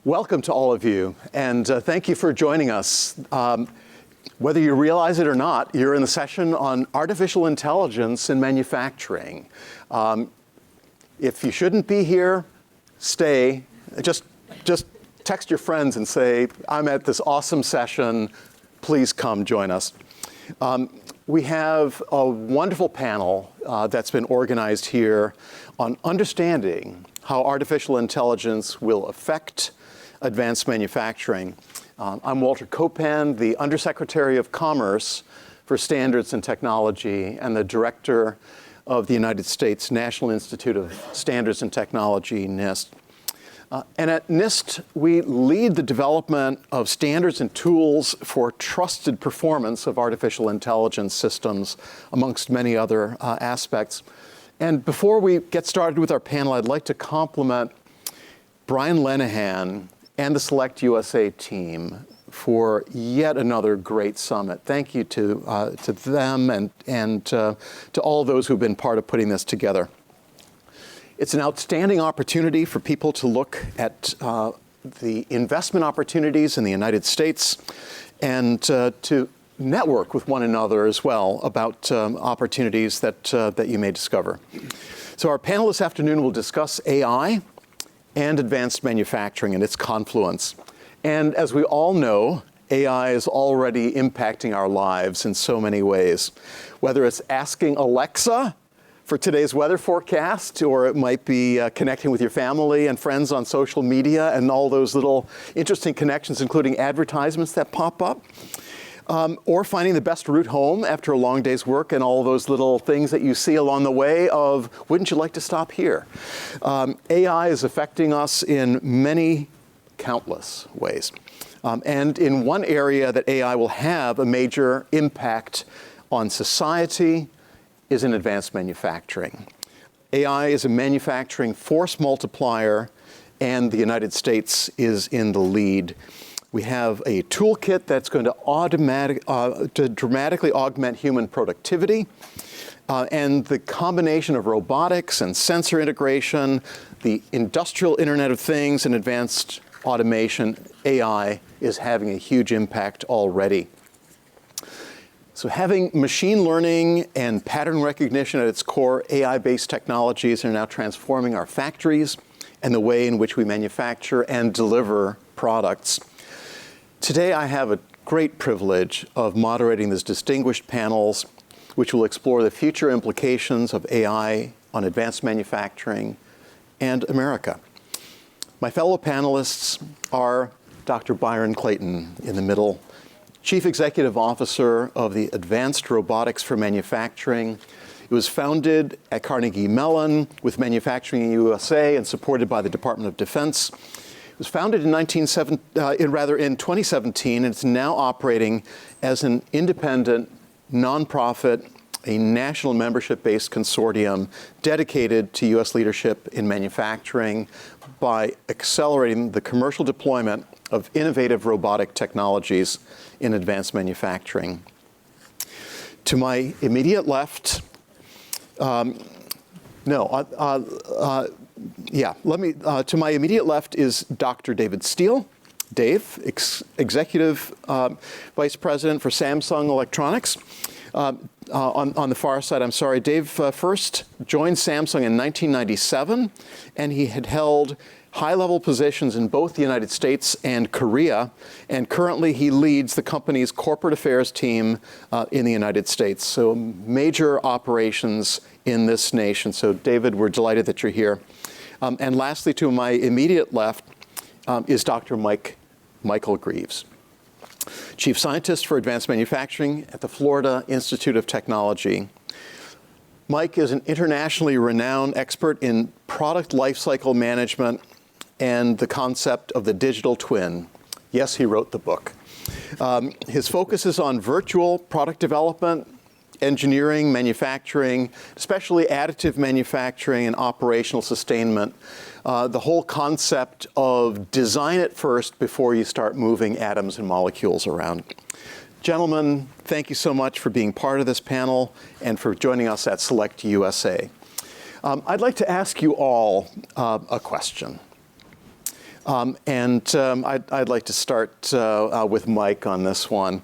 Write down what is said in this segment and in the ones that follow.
Welcome to all of you, and thank you for joining us. Whether you realize it or not, you're in the session on artificial intelligence in manufacturing. If you shouldn't be here, stay. Just text your friends and say, I'm at this awesome session. Please come join us. We have a wonderful panel that's been organized here on understanding how artificial intelligence will affect advanced manufacturing. I'm Walter Copan, the Undersecretary of Commerce for Standards and Technology and the Director of the United States National Institute of Standards and Technology, NIST. And at NIST, we lead the development of standards and tools for trusted performance of artificial intelligence systems, amongst many other aspects. And before we get started with our panel, I'd like to compliment Brian Lenihan and the SelectUSA team for yet another great summit. Thank you to them and to all those who've been part of putting this together. It's an outstanding opportunity for people to look at the investment opportunities in the United States and to network with one another as well about opportunities that you may discover. So our panel this afternoon will discuss AI and advanced manufacturing and its confluence. And as we all know, AI is already impacting our lives in so many ways. Whether it's asking Alexa for today's weather forecast, or it might be connecting with your family and friends on social media and all those little interesting connections, including advertisements that pop up. Or finding the best route home after a long day's work and all those little things that you see along the way of, wouldn't you like to stop here? AI is affecting us in many, countless ways. And in one area that AI will have a major impact on society is in advanced manufacturing. AI is a manufacturing force multiplier, and the United States is in the lead. We have a toolkit that's going to dramatically augment human productivity. And the combination of robotics and sensor integration, the industrial Internet of Things, and advanced automation, AI is having a huge impact already. So having machine learning and pattern recognition at its core, AI-based technologies are now transforming our factories and the way in which we manufacture and deliver products. Today, I have a great privilege of moderating these distinguished panels, which will explore the future implications of AI on advanced manufacturing and America. My fellow panelists are Dr. Byron Clayton in the middle, Chief Executive Officer of the Advanced Robotics for Manufacturing. It was founded at Carnegie Mellon with Manufacturing USA and supported by the Department of Defense. It was founded in 2017, and it's now operating as an independent, nonprofit, a national membership-based consortium dedicated to U.S. leadership in manufacturing by accelerating the commercial deployment of innovative robotic technologies in advanced manufacturing. To my immediate left, to my immediate left is Dr. David Steele. Dave, Executive Vice President for Samsung Electronics. On the far side, I'm sorry, Dave first joined Samsung in 1997, and he had held high-level positions in both the United States and Korea, and currently he leads the company's corporate affairs team in the United States. So major operations in this nation. So David, we're delighted that you're here. And lastly, to my immediate left is Dr. Michael Grieves, Chief Scientist for Advanced Manufacturing at the Florida Institute of Technology. Mike is an internationally renowned expert in product lifecycle management and the concept of the digital twin. Yes, he wrote the book. His focus is on virtual product development, engineering, manufacturing, especially additive manufacturing and operational sustainment. The whole concept of design it first before you start moving atoms and molecules around. Gentlemen, thank you so much for being part of this panel and for joining us at SelectUSA. I'd like to ask you all a question. I'd like to start with Mike on this one.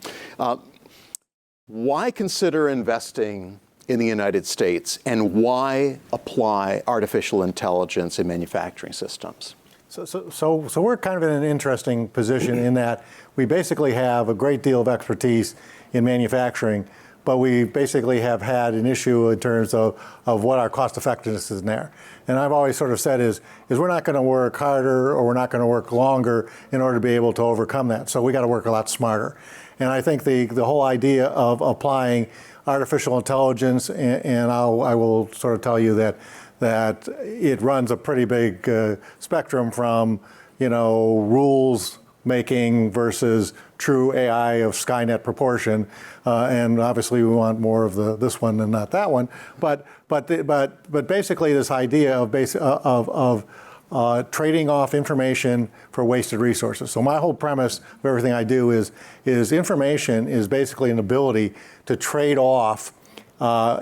Why consider investing in the United States, and why apply artificial intelligence in manufacturing systems? So we're kind of in an interesting position in that we basically have a great deal of expertise in manufacturing, but we basically have had an issue in terms of what our cost effectiveness is in there. And I've always sort of said is we're not going to work harder, or we're not going to work longer in order to be able to overcome that. So we got to work a lot smarter. And I think the whole idea of applying artificial intelligence, and I will sort of tell you that it runs a pretty big spectrum from, rules making versus true AI of Skynet proportion, and obviously we want more of this one than not that one. But basically this idea of trading off information for wasted resources. So my whole premise of everything I do is information is basically an ability to trade off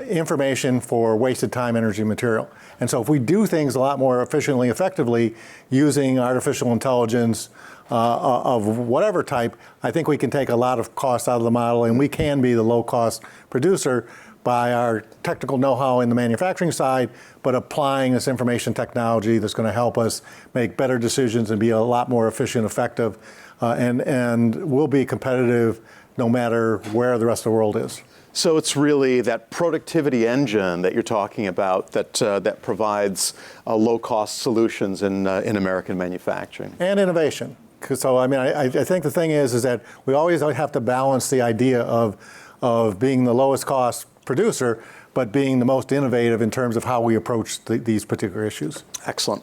information for wasted time, energy, material. And so if we do things a lot more efficiently, effectively, using artificial intelligence of whatever type, I think we can take a lot of costs out of the model, and we can be the low-cost producer by our technical know-how in the manufacturing side, but applying this information technology that's going to help us make better decisions and be a lot more efficient, effective, and we'll be competitive no matter where the rest of the world is. So it's really that productivity engine that you're talking about that provides low-cost solutions in American manufacturing. And innovation. So I think the thing is that we always have to balance the idea of being the lowest cost producer, but being the most innovative in terms of how we approach these particular issues. Excellent.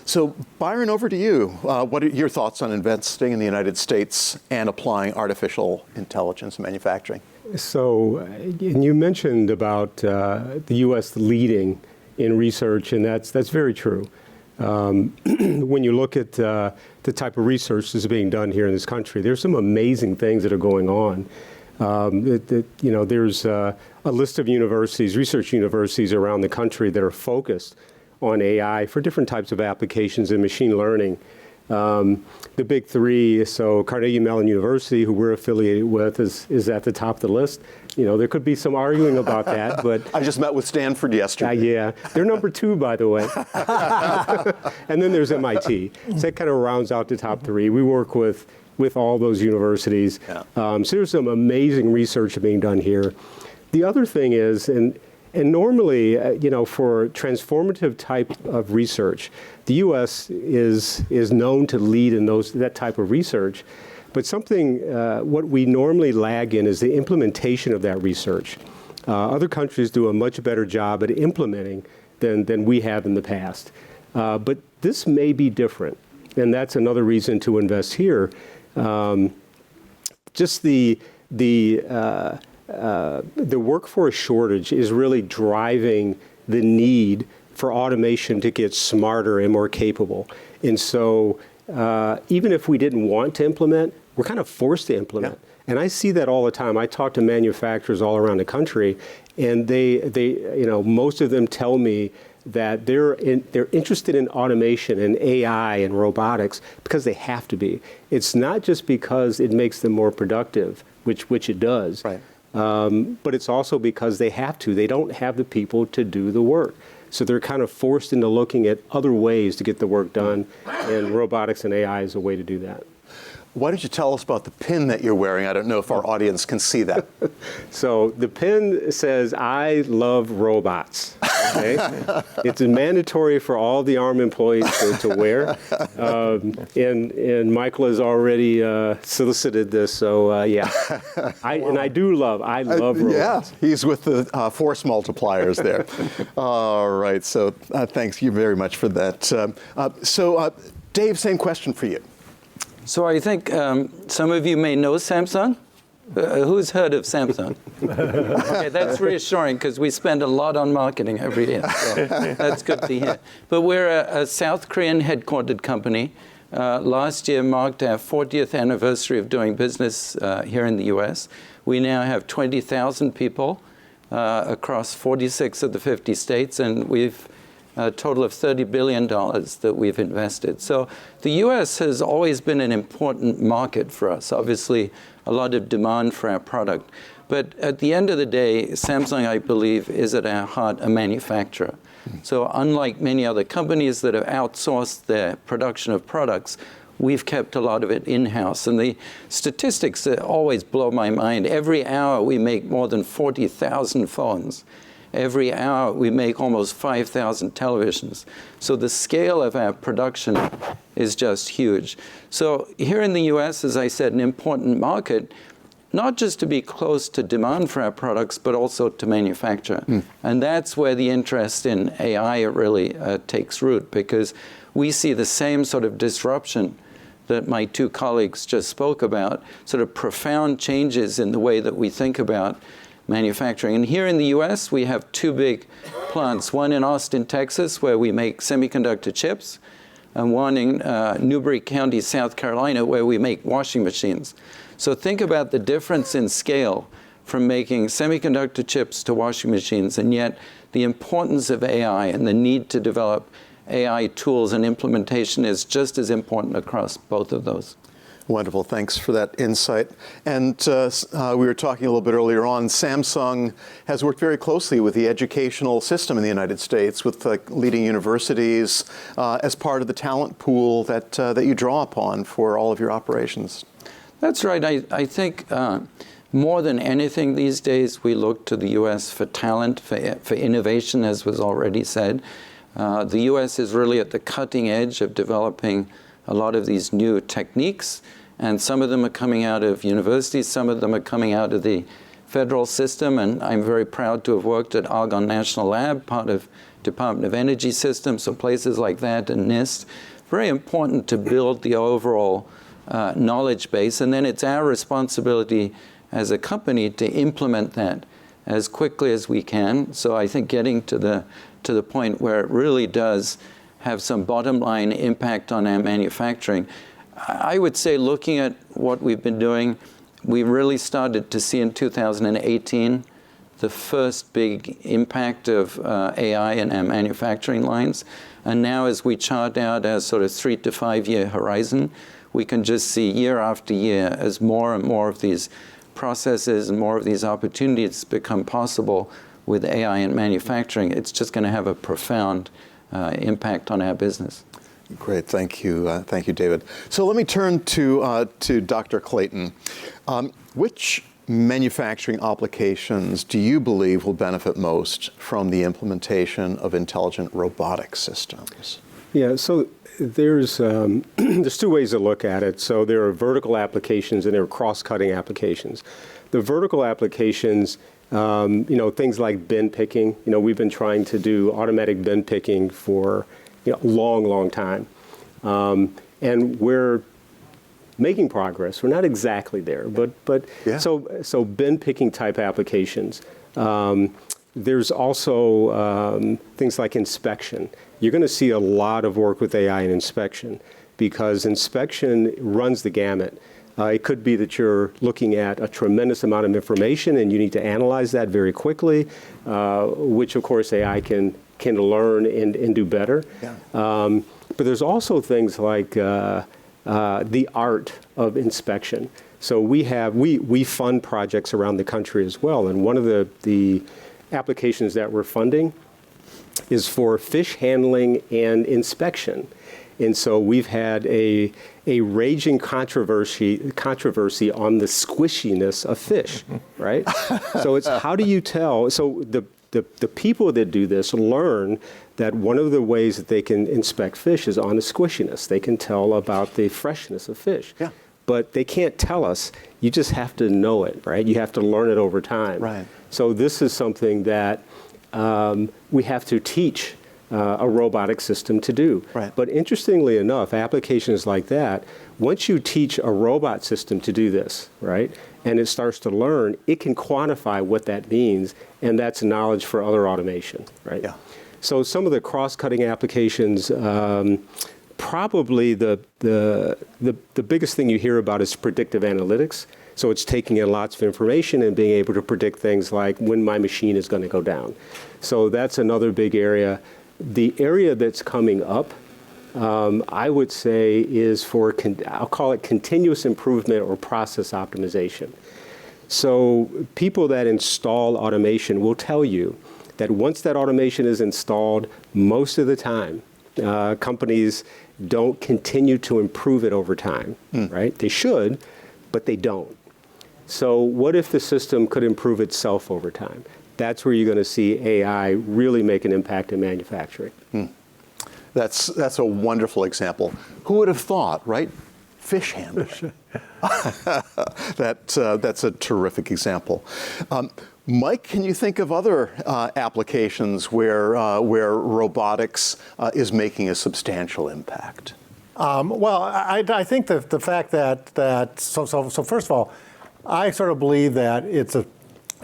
So Byron, over to you. What are your thoughts on investing in the United States and applying artificial intelligence in manufacturing? So, and you mentioned about the U.S. leading in research, and that's very true. When you look at the type of research that's being done here in this country, there's some amazing things that are going on. There's a list of universities, research universities around the country that are focused on AI for different types of applications in machine learning. The big three, so Carnegie Mellon University, who we're affiliated with, is at the top of the list. There could be some arguing about that, but I just met with Stanford yesterday. Yeah, they're number 2, by the way. And then there's MIT. So that kind of rounds out the top 3. We work with all those universities. Yeah. So there's some amazing research being done here. The other thing is, and normally, for transformative type of research, the U.S. is known to lead in that type of research. But something, what we normally lag in is the implementation of that research. Other countries do a much better job at implementing than we have in the past. But this may be different, and that's another reason to invest here. Just the workforce shortage is really driving the need for automation to get smarter and more capable. And so even if we didn't want to implement, we're kind of forced to implement. Yeah. And I see that all the time. I talk to manufacturers all around the country, and they most of them tell me that they're interested in automation and AI and robotics because they have to be. It's not just because it makes them more productive, which it does. Right. But it's also because they have to. They don't have the people to do the work. So they're kind of forced into looking at other ways to get the work done, and robotics and AI is a way to do that. Why don't you tell us about the pin that you're wearing? I don't know if our audience can see that. So the pin says, "I love robots." Okay? It's mandatory for all the ARM employees to wear. And Michael has already solicited this, so yeah. I love robots. Yeah, he's with the force multipliers there. All right, so thanks you very much for that. So Dave, same question for you. So I think some of you may know Samsung. Who's heard of Samsung? Okay, that's reassuring because we spend a lot on marketing every year. So that's good to hear. But we're a South Korean headquartered company. Last year marked our 40th anniversary of doing business here in the US. We now have 20,000 people across 46 of the 50 states, and we've a total of $30 billion that we've invested. So the US has always been an important market for us. Obviously, a lot of demand for our product. But at the end of the day, Samsung, I believe, is at our heart a manufacturer. So unlike many other companies that have outsourced their production of products, we've kept a lot of it in-house. And the statistics always blow my mind. Every hour we make more than 40,000 phones. Every hour we make almost 5,000 televisions. So the scale of our production is just huge. So here in the US, as I said, an important market, not just to be close to demand for our products, but also to manufacture. And that's where the interest in AI really takes root, because we see the same sort of disruption that my two colleagues just spoke about, sort of profound changes in the way that we think about manufacturing. And here in the US, we have two big plants, one in Austin, Texas, where we make semiconductor chips, and one in Newberry County, South Carolina, where we make washing machines. So think about the difference in scale from making semiconductor chips to washing machines, and yet the importance of AI and the need to develop AI tools and implementation is just as important across both of those. Wonderful. Thanks for that insight. And we were talking a little bit earlier on, Samsung has worked very closely with the educational system in the United States, with leading universities, as part of the talent pool that you draw upon for all of your operations. That's right. I think more than anything these days, we look to the U.S. for talent, for innovation, as was already said. The U.S. is really at the cutting edge of developing a lot of these new techniques, and some of them are coming out of universities, some of them are coming out of the federal system, and I'm very proud to have worked at Argonne National Lab, part of Department of Energy Systems, so places like that, and NIST. Very important to build the overall knowledge base, and then it's our responsibility as a company to implement that as quickly as we can. So I think getting to the point where it really does have some bottom line impact on our manufacturing. I would say, looking at what we've been doing, we really started to see in 2018 the first big impact of AI in our manufacturing lines. And now as we chart out our sort of 3 to 5 year horizon, we can just see year after year as more and more of these processes and more of these opportunities become possible with AI in manufacturing. It's just going to have a profound impact on our business. Great, thank you, David. So let me turn to Dr. Clayton. Which manufacturing applications do you believe will benefit most from the implementation of intelligent robotic systems? Yeah, so there's two ways to look at it. So there are vertical applications and there are cross-cutting applications. The vertical applications, things like bin picking. We've been trying to do automatic bin picking for a long time. And we're making progress. We're not exactly there, but yeah. So bin picking type applications. There's also things like inspection. You're going to see a lot of work with AI in inspection, because inspection runs the gamut. It could be that you're looking at a tremendous amount of information and you need to analyze that very quickly, which of course AI can learn and do better. Yeah. But there's also things like the art of inspection. So we fund projects around the country as well, and one of the applications that we're funding is for fish handling and inspection. And so we've had a raging controversy on the squishiness of fish, right? So it's how do you tell? So the people that do this learn that one of the ways that they can inspect fish is on the squishiness. They can tell about the freshness of fish. Yeah. But they can't tell us. You just have to know it, right? You have to learn it over time. Right. So this is something that we have to teach a robotic system to do. Right. But interestingly enough, applications like that, once you teach a robot system to do this, right, and it starts to learn, it can quantify what that means, and that's knowledge for other automation, right? Yeah. So some of the cross-cutting applications, probably the biggest thing you hear about is predictive analytics. So it's taking in lots of information and being able to predict things like when my machine is going to go down. So that's another big area. The area that's coming up, I would say, is for, I'll call it continuous improvement or process optimization. So people that install automation will tell you that once that automation is installed, most of the time, companies don't continue to improve it over time, right? They should, but they don't. So what if the system could improve itself over time? That's where you're going to see AI really make an impact in manufacturing. That's a wonderful example. Who would have thought, right? Fish handling. That's a terrific example. Mike, can you think of other applications where robotics is making a substantial impact? Well, I think that the fact that so first of all, I sort of believe that it's a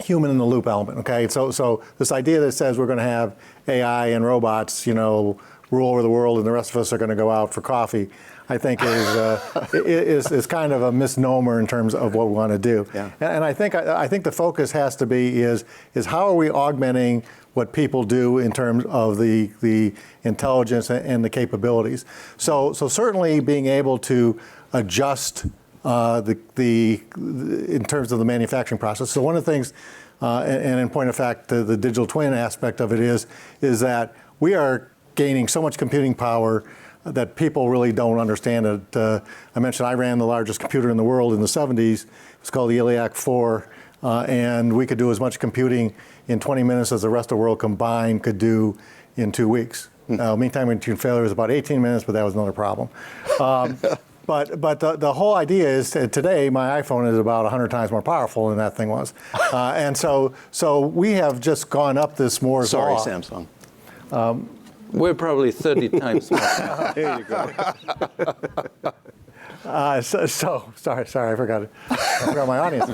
human in the loop element. Okay, so this idea that says we're going to have AI and robots, rule over the world, and the rest of us are going to go out for coffee, I think is kind of a misnomer in terms of what we want to do. Yeah. And I think the focus has to be is how are we augmenting what people do in terms of the intelligence and the capabilities. So certainly being able to adjust in terms of the manufacturing process. So one of the things, and in point of fact, the digital twin aspect of it is that we are gaining so much computing power that people really don't understand it. I mentioned I ran the largest computer in the world in the 70s. It's called the Iliac 4, and we could do as much computing in 20 minutes as the rest of the world combined could do in 2 weeks. Now, mean time between failure was about 18 minutes, but that was another problem. But the whole idea is today my iPhone is about 100 times more powerful than that thing was, and so we have just gone up this more. Sorry, Samsung. We're probably 30 times more. There you go. Sorry, I forgot my audience.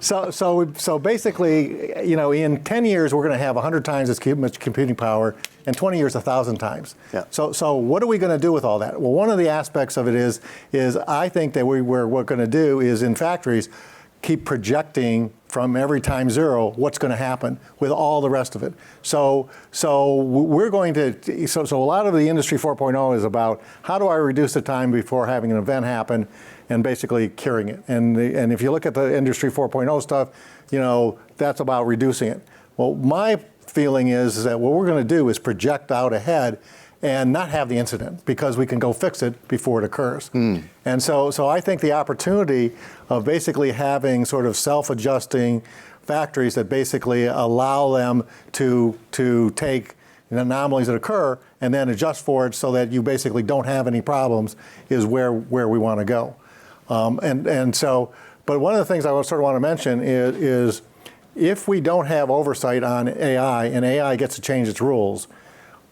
So basically, in 10 years we're going to have 100 times as much computing power, and 20 years 1,000 times. Yeah. So what are we going to do with all that? Well, one of the aspects of it is I think that what we're going to do is in factories keep projecting from every time zero what's going to happen with all the rest of it. So we're going to, so a lot of the Industry 4.0 is about how do I reduce the time before having an event happen and basically curing it. And if you look at the Industry 4.0 stuff, that's about reducing it. Well, my feeling is that what we're going to do is project out ahead and not have the incident because we can go fix it before it occurs. And so I think the opportunity of basically having sort of self-adjusting factories that basically allow them to take anomalies that occur and then adjust for it so that you basically don't have any problems is where we want to go. But one of the things I sort of want to mention is if we don't have oversight on AI and AI gets to change its rules,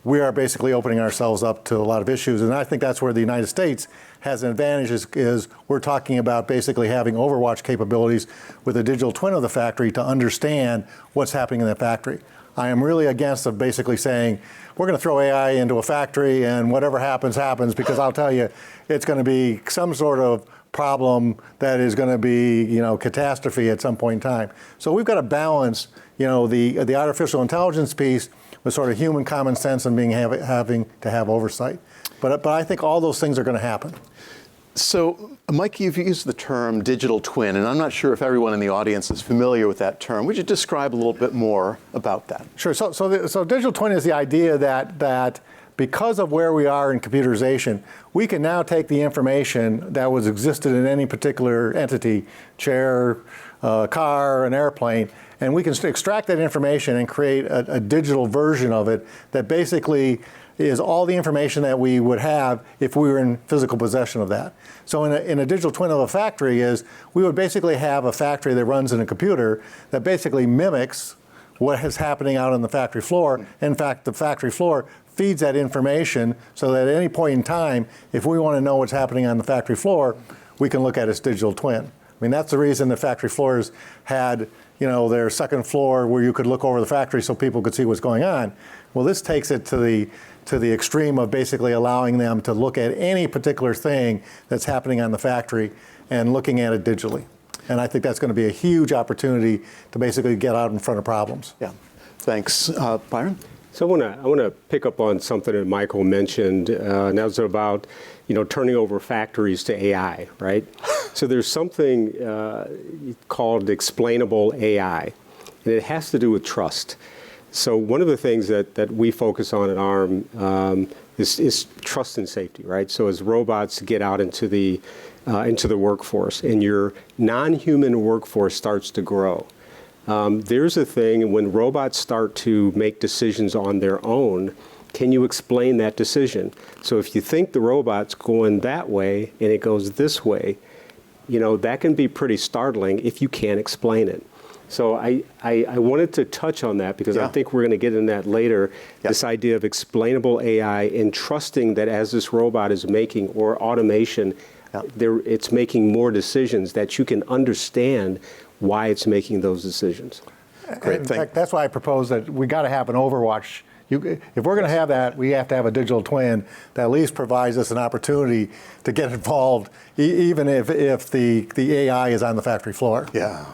we are basically opening ourselves up to a lot of issues. And I think that's where the United States has an advantage is we're talking about basically having overwatch capabilities with a digital twin of the factory to understand what's happening in the factory. I am really against of basically saying, we're going to throw AI into a factory and whatever happens, happens, because I'll tell you, it's going to be some sort of problem that is going to be, catastrophe at some point in time. So we've got to balance, the artificial intelligence piece with sort of human common sense and having to have oversight. But I think all those things are going to happen. So, Mike, you've used the term digital twin, and I'm not sure if everyone in the audience is familiar with that term. Would you describe a little bit more about that? Sure. So digital twin is the idea that because of where we are in computerization, we can now take the information that was existed in any particular entity, chair, car, an airplane, and we can extract that information and create a digital version of it that basically is all the information that we would have if we were in physical possession of that. So in a digital twin of a factory we would basically have a factory that runs in a computer that basically mimics what is happening out on the factory floor. In fact, the factory floor feeds that information so that at any point in time, if we want to know what's happening on the factory floor, we can look at its digital twin. I mean, that's the reason the factory floors had their second floor where you could look over the factory so people could see what's going on. Well, this takes it to the extreme of basically allowing them to look at any particular thing that's happening on the factory and looking at it digitally. And I think that's going to be a huge opportunity to basically get out in front of problems. Yeah. Thanks. Byron? So I want to pick up on something that Michael mentioned, and that was about, turning over factories to AI, right? So there's something called explainable AI, and it has to do with trust. So one of the things that we focus on at ARM is trust and safety, right? So as robots get out into the workforce, and your non-human workforce starts to grow, there's a thing when robots start to make decisions on their own. Can you explain that decision? So if you think the robot's going that way and it goes this way, that can be pretty startling if you can't explain it. So I wanted to touch on that because I think we're going to get in that later, this idea of explainable AI and trusting that as this robot is making, or automation, it's making more decisions, that you can understand why it's making those decisions. Great. In fact, that's why I propose that we got to have an Overwatch. If we're going to have that, we have to have a digital twin that at least provides us an opportunity to get involved, even if the AI is on the factory floor. Yeah.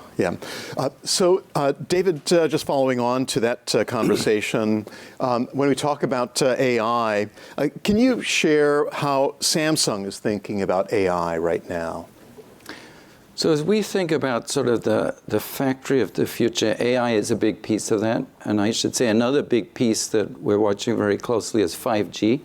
So, David, just following on to that conversation, when we talk about AI, can you share how Samsung is thinking about AI right now? So as we think about sort of the factory of the future, AI is a big piece of that. And I should say another big piece that we're watching very closely is 5G.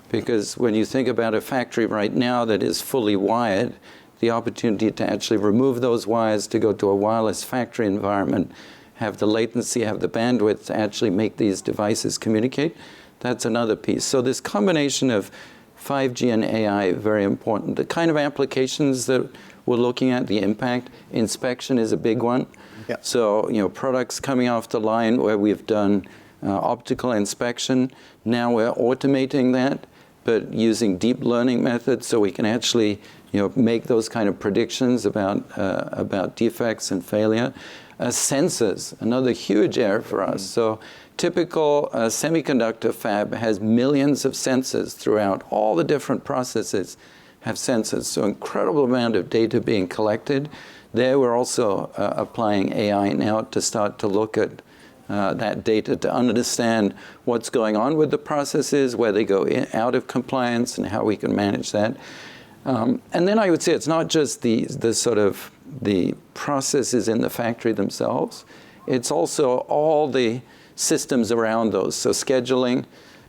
Because when you think about a factory right now that is fully wired, the opportunity to actually remove those wires to go to a wireless factory environment, have the latency, have the bandwidth to actually make these devices communicate, that's another piece. So this combination of 5G and AI, very important. The kind of applications that we're looking at, the impact, inspection is a big one. Yep. So, products coming off the line where we've done optical inspection, now we're automating that, but using deep learning methods so we can actually, make those kind of predictions about defects and failure. Sensors, another huge area for us. So typical semiconductor fab has millions of sensors throughout. All the different processes have sensors. So incredible amount of data being collected. There we're also applying AI now to start to look at that data to understand what's going on with the processes, where they go out of compliance, and how we can manage that. And then I would say it's not just the sort of the processes in the factory themselves. It's also all the systems around those. So scheduling,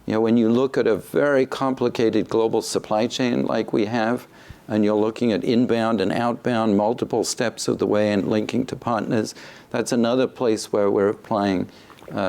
when you look at a very complicated global supply chain like we have, and you're looking at inbound and outbound, multiple steps of the way and linking to partners, that's another place where we're applying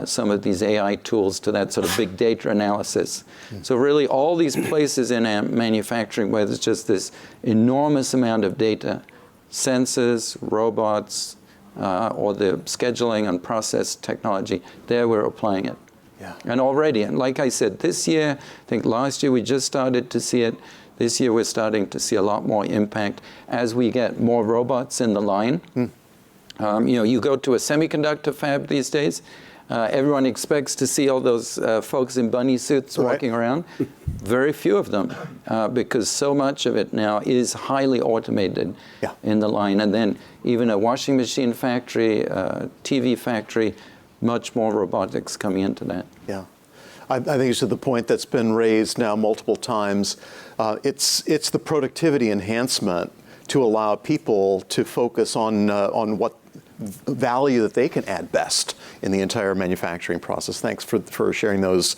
some of these AI tools to that sort of big data analysis. So really all these places in manufacturing where there's just this enormous amount of data, sensors, robots, or the scheduling and process technology, there we're applying it. Yeah. And already, and like I said, this year, I think last year we just started to see it. This year we're starting to see a lot more impact as we get more robots in the line. You go to a semiconductor fab these days, everyone expects to see all those folks in bunny suits walking around. Very few of them, because so much of it now is highly automated in the line. And then even a washing machine factory, TV factory, much more robotics coming into that. Yeah. I think it's to the point that's been raised now multiple times. It's the productivity enhancement to allow people to focus on what value that they can add best in the entire manufacturing process. Thanks for sharing those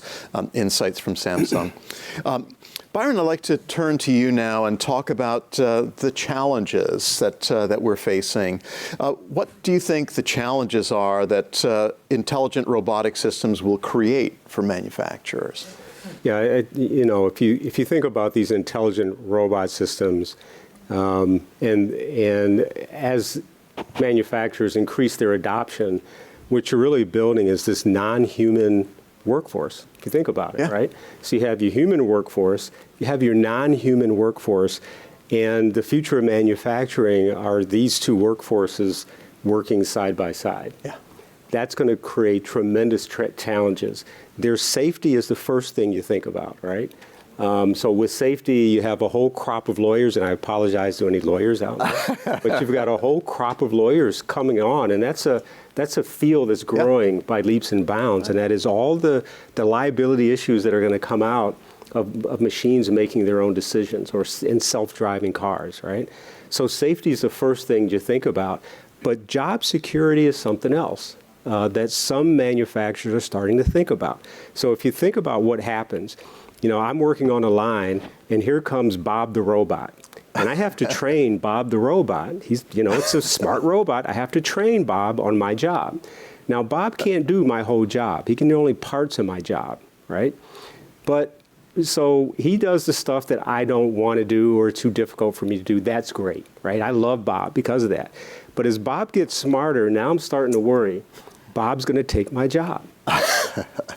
insights from Samsung. Byron, I'd like to turn to you now and talk about the challenges that we're facing. What do you think the challenges are that intelligent robotic systems will create for manufacturers? Yeah, if you think about these intelligent robot systems, and as manufacturers increase their adoption, what you're really building is this non-human workforce, if you think about it, right? So you have your human workforce, you have your non-human workforce, and the future of manufacturing are these two workforces working side by side. Yeah. That's going to create tremendous challenges. Their safety is the first thing you think about, right? So with safety, you have a whole crop of lawyers, and I apologize to any lawyers out there, but you've got a whole crop of lawyers coming on, and that's a field that's growing by leaps and bounds, and that is all the liability issues that are going to come out of machines making their own decisions or in self-driving cars, right? So safety is the first thing you think about, but job security is something else that some manufacturers are starting to think about. So if you think about what happens, I'm working on a line, and here comes Bob the robot. And I have to train Bob the robot. He's, it's a smart robot. I have to train Bob on my job. Now, Bob can't do my whole job. He can do only parts of my job, right? But so he does the stuff that I don't want to do or it's too difficult for me to do. That's great, right? I love Bob because of that. But as Bob gets smarter, now I'm starting to worry. Bob's going to take my job.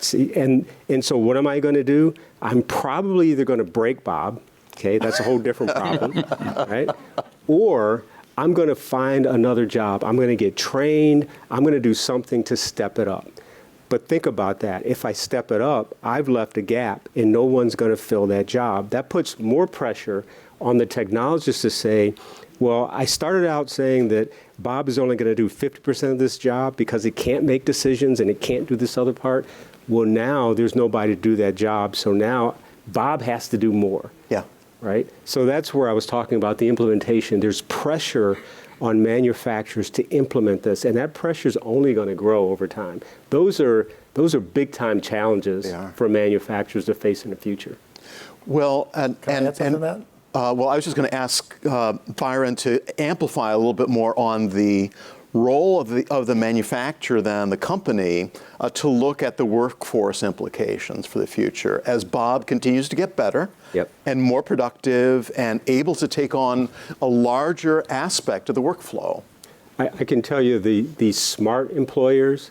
See, and so what am I going to do? I'm probably either going to break Bob. Okay, that's a whole different problem, right? Or I'm going to find another job. I'm going to get trained. I'm going to do something to step it up. But think about that. If I step it up, I've left a gap, and no one's going to fill that job. That puts more pressure on the technologist to say, well, I started out saying that Bob is only going to do 50% of this job because he can't make decisions and he can't do this other part. Well, now there's nobody to do that job, so now Bob has to do more. Yeah. Right? So that's where I was talking about the implementation. There's pressure on manufacturers to implement this, and that pressure is only going to grow over time. Those are big-time challenges for manufacturers to face in the future. Well, and Can I add something to that? Well, I was just going to ask Byron to amplify a little bit more on the role of the manufacturer, then the company, to look at the workforce implications for the future as Bob continues to get better and more productive and able to take on a larger aspect of the workflow. I can tell you the smart employers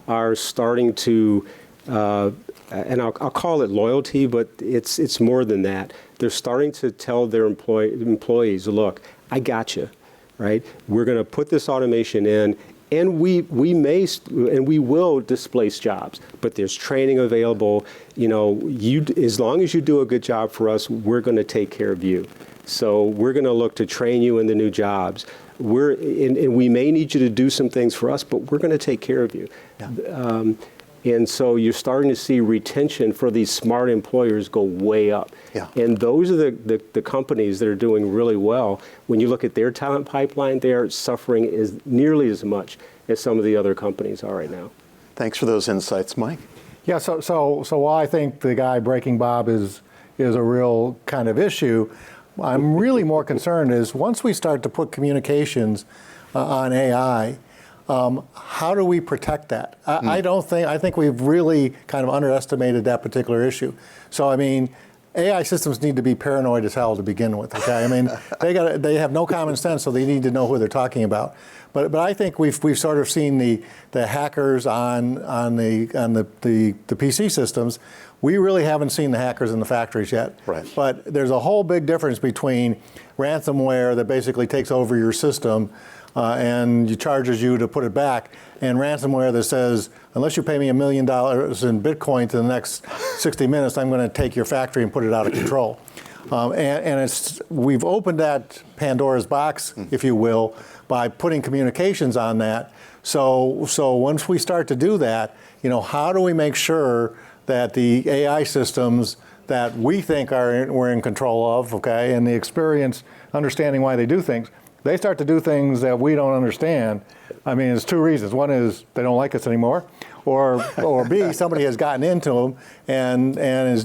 are starting to, and I'll call it loyalty, but it's more than that. They're starting to tell their employees, look, I got you, right? We're going to put this automation in, and we will displace jobs, but there's training available. As long as you do a good job for us, we're going to take care of you. So we're going to look to train you in the new jobs. And we may need you to do some things for us, but we're going to take care of you. Yeah. And so you're starting to see retention for these smart employers go way up. Yeah. And those are the companies that are doing really well. When you look at their talent pipeline, they are suffering nearly as much as some of the other companies are right now. Thanks for those insights, Mike. Yeah, so while I think the guy breaking Bob is a real kind of issue, I'm really more concerned is once we start to put communications on AI, how do we protect that? I think we've really kind of underestimated that particular issue. So, I mean, AI systems need to be paranoid as hell to begin with, okay? I mean, they have no common sense, so they need to know who they're talking about. But I think we've sort of seen the hackers on the PC systems. We really haven't seen the hackers in the factories yet. Right. But there's a whole big difference between ransomware that basically takes over your system and charges you to put it back, and ransomware that says, unless you pay me $1 million in Bitcoin to the next 60 minutes, I'm going to take your factory and put it out of control. And we've opened that Pandora's box, if you will, by putting communications on that. So once we start to do that, how do we make sure that the AI systems that we think we're in control of, okay, and the experience understanding why they do things, they start to do things that we don't understand. I mean, there's two reasons. One is they don't like us anymore, or B, somebody has gotten into them and is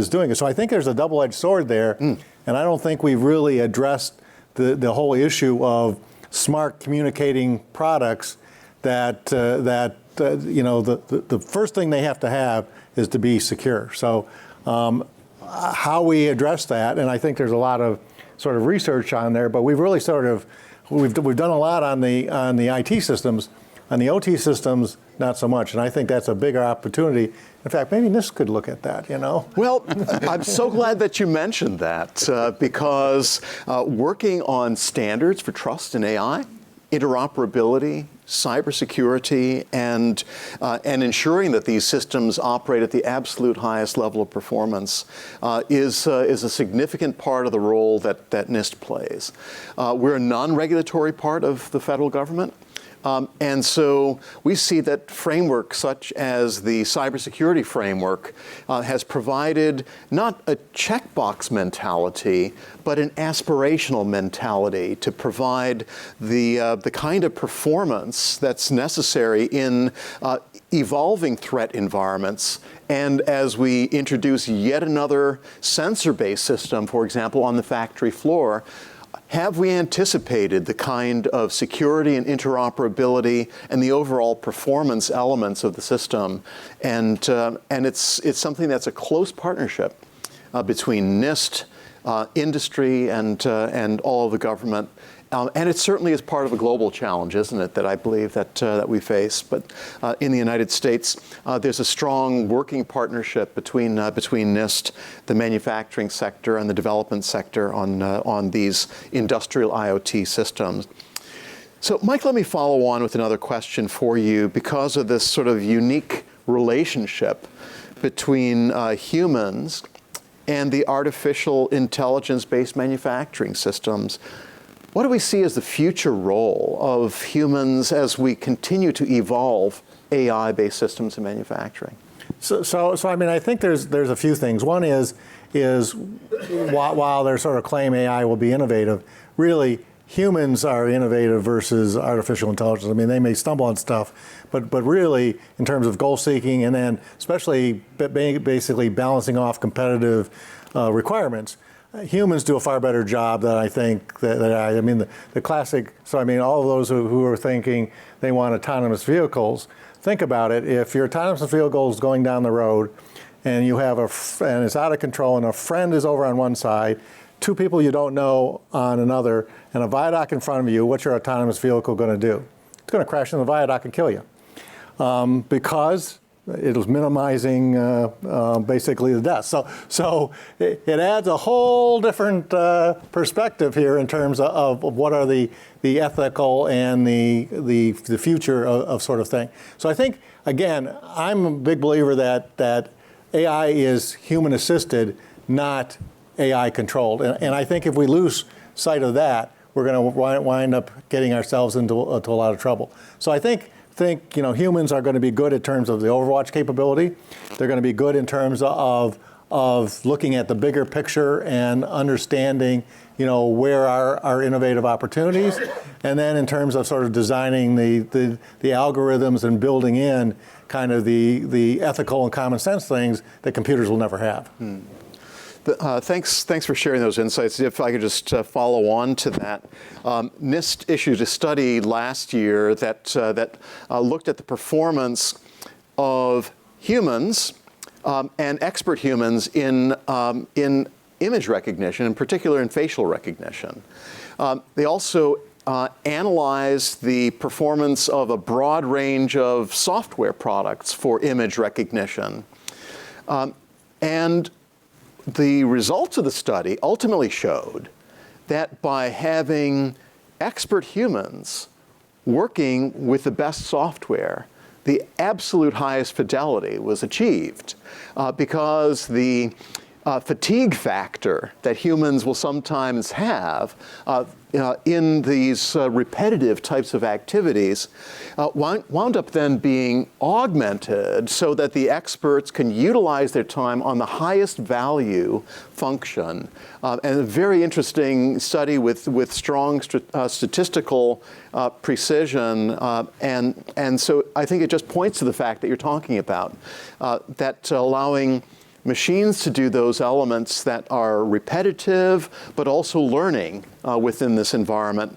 doing it. So I think there's a double-edged sword there, and I don't think we've really addressed the whole issue of smart communicating products that the first thing they have to have is to be secure. So how we address that, and I think there's a lot of sort of research on there, but we've really we've done a lot on the IT systems. On the OT systems, not so much, and I think that's a bigger opportunity. In fact, maybe NIST could look at that, Well, I'm so glad that you mentioned that because working on standards for trust in AI interoperability, cybersecurity, and ensuring that these systems operate at the absolute highest level of performance is a significant part of the role that NIST plays. We're a non-regulatory part of the federal government. And so we see that framework such as the cybersecurity framework has provided not a checkbox mentality, but an aspirational mentality to provide the kind of performance that's necessary in evolving threat environments. And as we introduce yet another sensor-based system, for example, on the factory floor, have we anticipated the kind of security and interoperability and the overall performance elements of the system? And it's something that's a close partnership between NIST, industry, and all of the government. And it certainly is part of a global challenge, isn't it, that I believe that we face. But in the United States, there's a strong working partnership between NIST, the manufacturing sector, and the development sector on these industrial IoT systems. So, Mike, let me follow on with another question for you because of this sort of unique relationship between humans and the artificial intelligence-based manufacturing systems. What do we see as the future role of humans as we continue to evolve AI-based systems in manufacturing? So I mean, I think there's a few things. One is while they sort of claim AI will be innovative, really humans are innovative versus artificial intelligence. I mean, they may stumble on stuff, but really in terms of goal seeking and then especially basically balancing off competitive requirements, humans do a far better job than I think I mean, the classic, so I mean, all of those who are thinking they want autonomous vehicles, think about it. If your autonomous vehicle is going down the road and you have and it's out of control and a friend is over on one side, two people you don't know on another, and a viaduct in front of you, what's your autonomous vehicle going to do? It's going to crash into the viaduct and kill you. Because it was minimizing basically the death. So it adds a whole different perspective here in terms of what are the ethical and the future of sort of thing. So I think, again, I'm a big believer that AI is human assisted, not AI controlled. And I think if we lose sight of that, we're going to wind up getting ourselves into a lot of trouble. So I think humans are going to be good in terms of the overwatch capability. They're going to be good in terms of looking at the bigger picture and understanding, where are our innovative opportunities, and then in terms of sort of designing the algorithms and building in kind of the ethical and common sense things that computers will never have. Thanks for sharing those insights. If I could just follow on to that, NIST issued a study last year that looked at the performance of humans and expert humans in image recognition, in particular in facial recognition. They also analyzed the performance of a broad range of software products for image recognition, and the results of the study ultimately showed that by having expert humans working with the best software, the absolute highest fidelity was achieved because the fatigue factor that humans will sometimes have in these repetitive types of activities wound up then being augmented so that the experts can utilize their time on the highest value function. And a very interesting study with strong statistical precision. And so I think it just points to the fact that you're talking about, that allowing machines to do those elements that are repetitive, but also learning within this environment,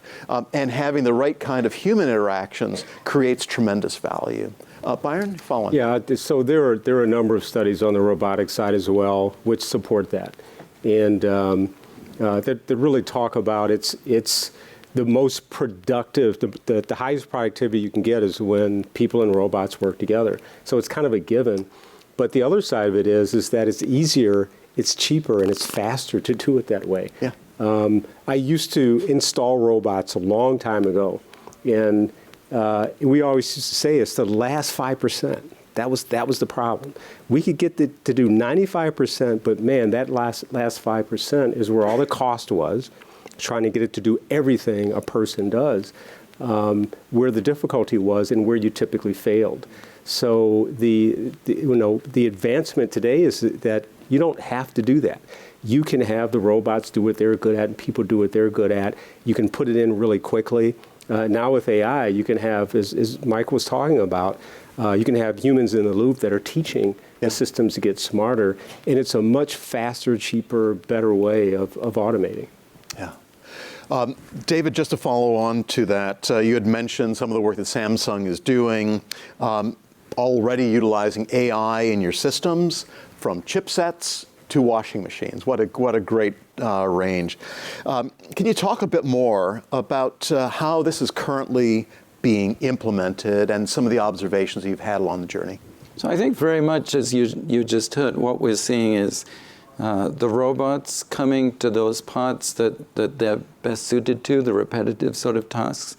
and having the right kind of human interactions creates tremendous value. Byron, following. Yeah, so there are a number of studies on the robotics side as well which support that, and that really talk about it's the most productive, the highest productivity you can get is when people and robots work together. So it's kind of a given. But the other side of it is that it's easier, it's cheaper, and it's faster to do it that way. Yeah. I used to install robots a long time ago, And we always used to say it's the last 5%. That was the problem. We could get to do 95%, but man, that last 5% is where all the cost was, trying to get it to do everything a person does, where the difficulty was and where you typically failed. So the advancement today is that you don't have to do that. You can have the robots do what they're good at and people do what they're good at. You can put it in really quickly. Now with AI, you can have, as Mike was talking about, you can have humans in the loop that are teaching the systems to get smarter, and it's a much faster, cheaper, better way of automating. Yeah. David, just to follow on to that, you had mentioned some of the work that Samsung is doing, already utilizing AI in your systems, from chipsets to washing machines. What a great range. Can you talk a bit more about how this is currently being implemented and some of the observations that you've had along the journey? So I think very much as you just heard, what we're seeing is the robots coming to those parts that they're best suited to, the repetitive sort of tasks,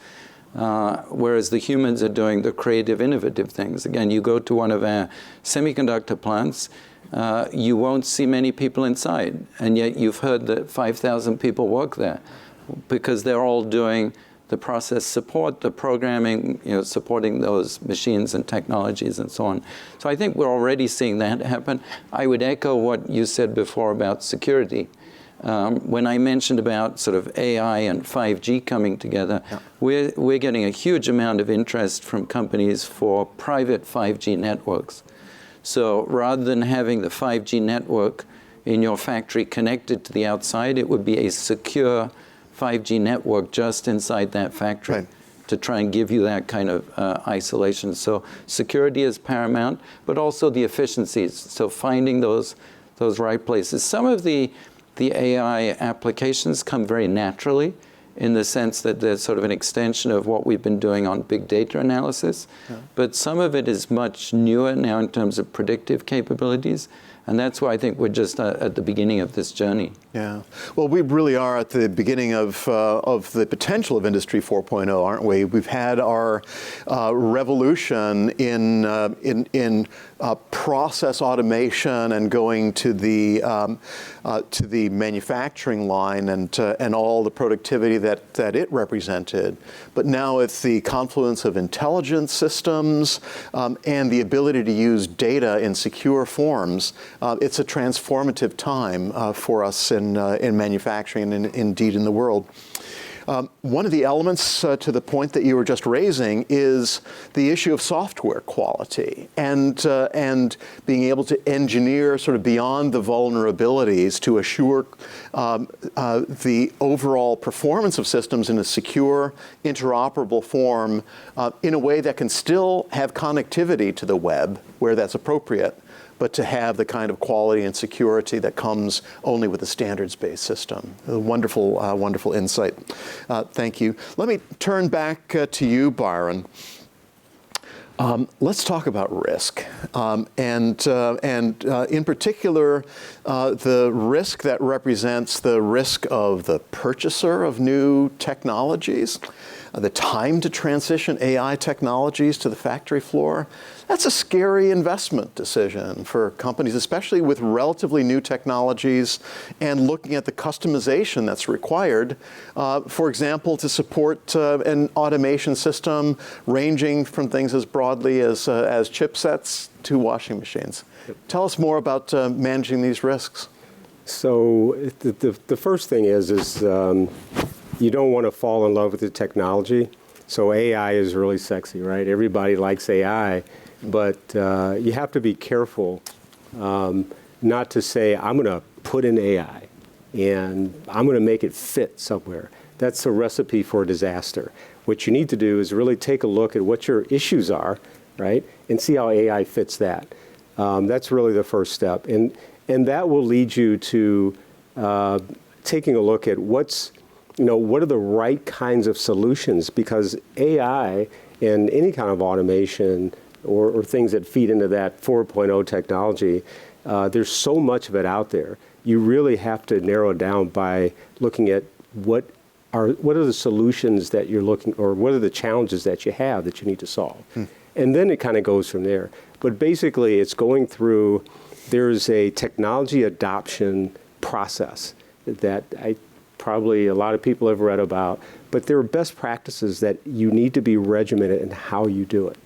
whereas the humans are doing the creative, innovative things. Again, you go to one of our semiconductor plants, you won't see many people inside, and yet you've heard that 5,000 people work there because they're all doing the process support, the programming, supporting those machines and technologies and so on. So I think we're already seeing that happen. I would echo what you said before about security. When I mentioned about sort of AI and 5G coming together, we're getting a huge amount of interest from companies for private 5G networks. So rather than having the 5G network in your factory connected to the outside, it would be a secure 5G network just inside that factory to try and give you that kind of isolation. So security is paramount, but also the efficiencies. So finding those right places. Some of the AI applications come very naturally in the sense that they're sort of an extension of what we've been doing on big data analysis. But some of it is much newer now in terms of predictive capabilities. And that's why I think we're just at the beginning of this journey. Yeah. Well, we really are at the beginning of the potential of Industry 4.0, aren't we? We've had our revolution in process automation and going to the manufacturing line and all the productivity that it represented. But now it's the confluence of intelligence systems and the ability to use data in secure forms. It's a transformative time for us in manufacturing and indeed in the world. One of the elements to the point that you were just raising is the issue of software quality and being able to engineer sort of beyond the vulnerabilities to assure the overall performance of systems in a secure, interoperable form in a way that can still have connectivity to the web where that's appropriate, but to have the kind of quality and security that comes only with a standards-based system. A wonderful, wonderful insight. Thank you. Let me turn back to you, Byron. Let's talk about risk, and in particular, the risk that represents the risk of the purchaser of new technologies, the time to transition AI technologies to the factory floor. That's a scary investment decision for companies, especially with relatively new technologies and looking at the customization that's required, for example, to support an automation system ranging from things as broadly as chipsets to washing machines. Tell us more about managing these risks. So the first thing is you don't want to fall in love with the technology. So AI is really sexy, right? Everybody likes AI. But you have to be careful not to say, I'm going to put in AI and I'm going to make it fit somewhere. That's a recipe for disaster. What you need to do is really take a look at what your issues are, right, and see how AI fits that. That's really the first step. And that will lead you to taking a look at what are the right kinds of solutions, because AI and any kind of automation or things that feed into that 4.0 technology, there's so much of it out there. You really have to narrow it down by looking at what what are the solutions that you're looking, or what are the challenges that you have that you need to solve? And then it kind of goes from there. But basically, it's going through, there's a technology adoption process that probably a lot of people have read about, but there are best practices that you need to be regimented in how you do it.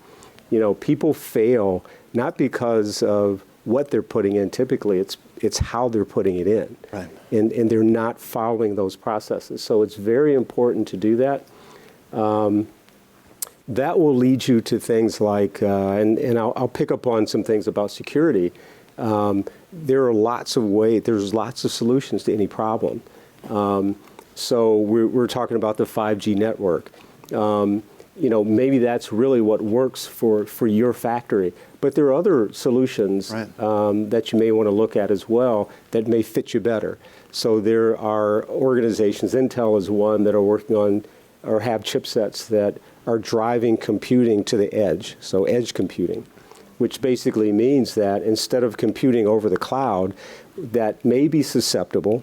You know, people fail not because of what they're putting in. Typically, it's how they're putting it in. Right. And they're not following those processes. So it's very important to do that. That will lead you to things like, and I'll pick up on some things about security. There are lots of ways, there's lots of solutions to any problem. So we're talking about the 5G network. You know, maybe that's really what works for your factory. But there are other solutions that you may want to look at as well that may fit you better. So there are organizations, Intel is one, that are working on or have chipsets that are driving computing to the edge, so edge computing, which basically means that instead of computing over the cloud that may be susceptible,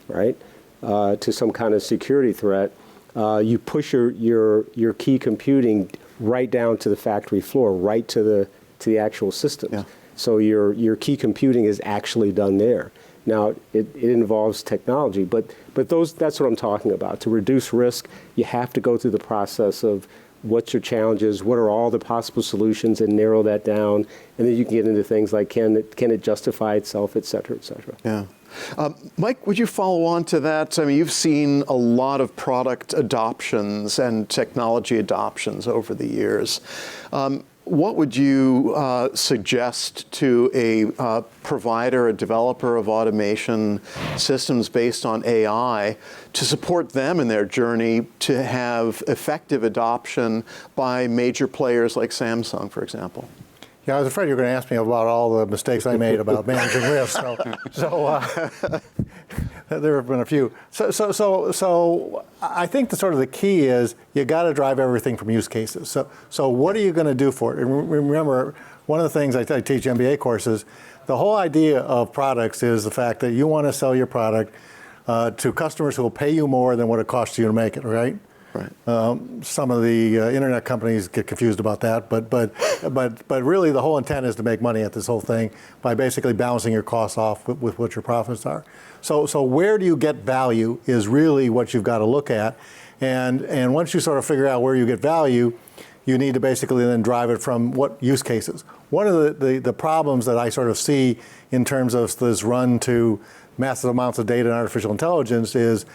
right, to some kind of security threat, you push your key computing right down to the factory floor, right to the actual systems. Yeah. So your key computing is actually done there. Now, it involves technology, but that's what I'm talking about. To reduce risk, you have to go through the process of what's your challenges, what are all the possible solutions, and narrow that down. And then you can get into things like, can it justify itself, et cetera, et cetera. Yeah. Mike, would you follow on to that? I mean, you've seen a lot of product adoptions and technology adoptions over the years. What would you suggest to a provider, a developer of automation systems based on AI to support them in their journey to have effective adoption by major players like Samsung, for example? Yeah, I was afraid you were going to ask me about all the mistakes I made about managing risk. So there have been a few. So I think the key is you got to drive everything from use cases. So what are you going to do for it? And remember, one of the things I teach MBA courses, the whole idea of products is the fact that you want to sell your product to customers who will pay you more than what it costs you to make it, right? Right. Some of the internet companies get confused about that, but really the whole intent is to make money at this whole thing by basically balancing your costs off with what your profits are. So where do you get value is really what you've got to look at, and once you sort of figure out where you get value, you need to basically then drive it from what use cases. One of the problems that I sort of see in terms of this run to massive amounts of data and artificial intelligence is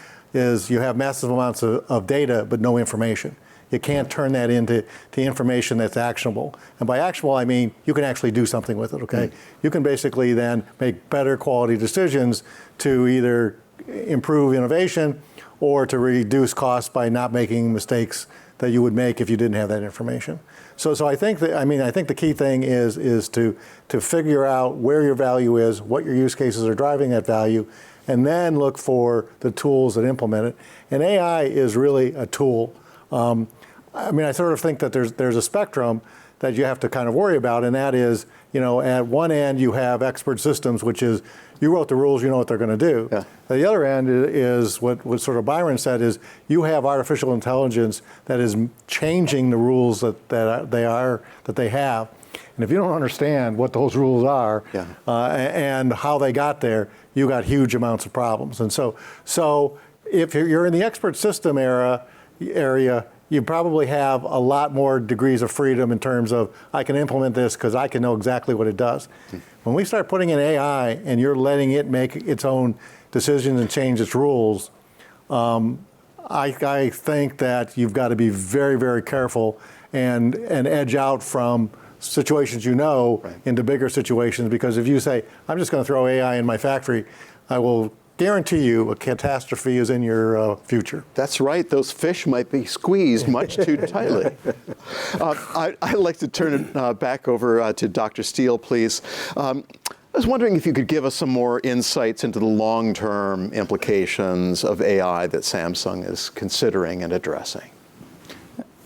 you have massive amounts of data but no information. You can't turn that into information that's actionable. And by actionable, I mean you can actually do something with it, okay? You can basically then make better quality decisions to either improve innovation or to reduce costs by not making mistakes that you would make if you didn't have that information. So I think the key thing is to figure out where your value is, what your use cases are driving that value, and then look for the tools that implement it. And AI is really a tool. I sort of think that there's a spectrum that you have to kind of worry about, and that is, at one end you have expert systems, which is you wrote the rules, you know what they're going to do. Yeah. At the other end is what sort of Byron said is you have artificial intelligence that is changing the rules that they have. And if you don't understand what those rules are and how they got there, you got huge amounts of problems. And so if you're in the expert system area, you probably have a lot more degrees of freedom in terms of I can implement this because I can know exactly what it does. When we start putting in AI and you're letting it make its own decisions and change its rules, I think that you've got to be very, very careful and edge out from situations into bigger situations, because if you say, I'm just going to throw AI in my factory, I will guarantee you a catastrophe is in your future. That's right. Those fish might be squeezed much too tightly. I'd like to turn it back over to Dr. Steele, please. I was wondering if you could give us some more insights into the long-term implications of AI that Samsung is considering and addressing.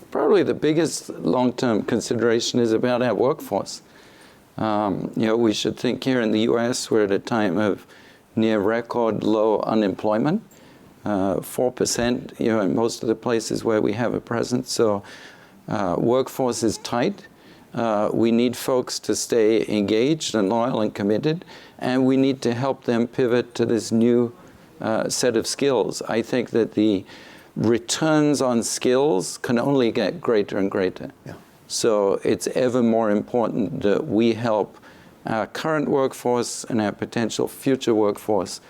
Probably the biggest long-term consideration is about our workforce. We should think here in the US, we're at a time of near record low unemployment. 4%, in most of the places where we have a presence. So workforce is tight. We need folks to stay engaged and loyal and committed, and we need to help them pivot to this new set of skills. I think that the returns on skills can only get greater and greater. Yeah. So it's ever more important that we help our current workforce and our potential future workforce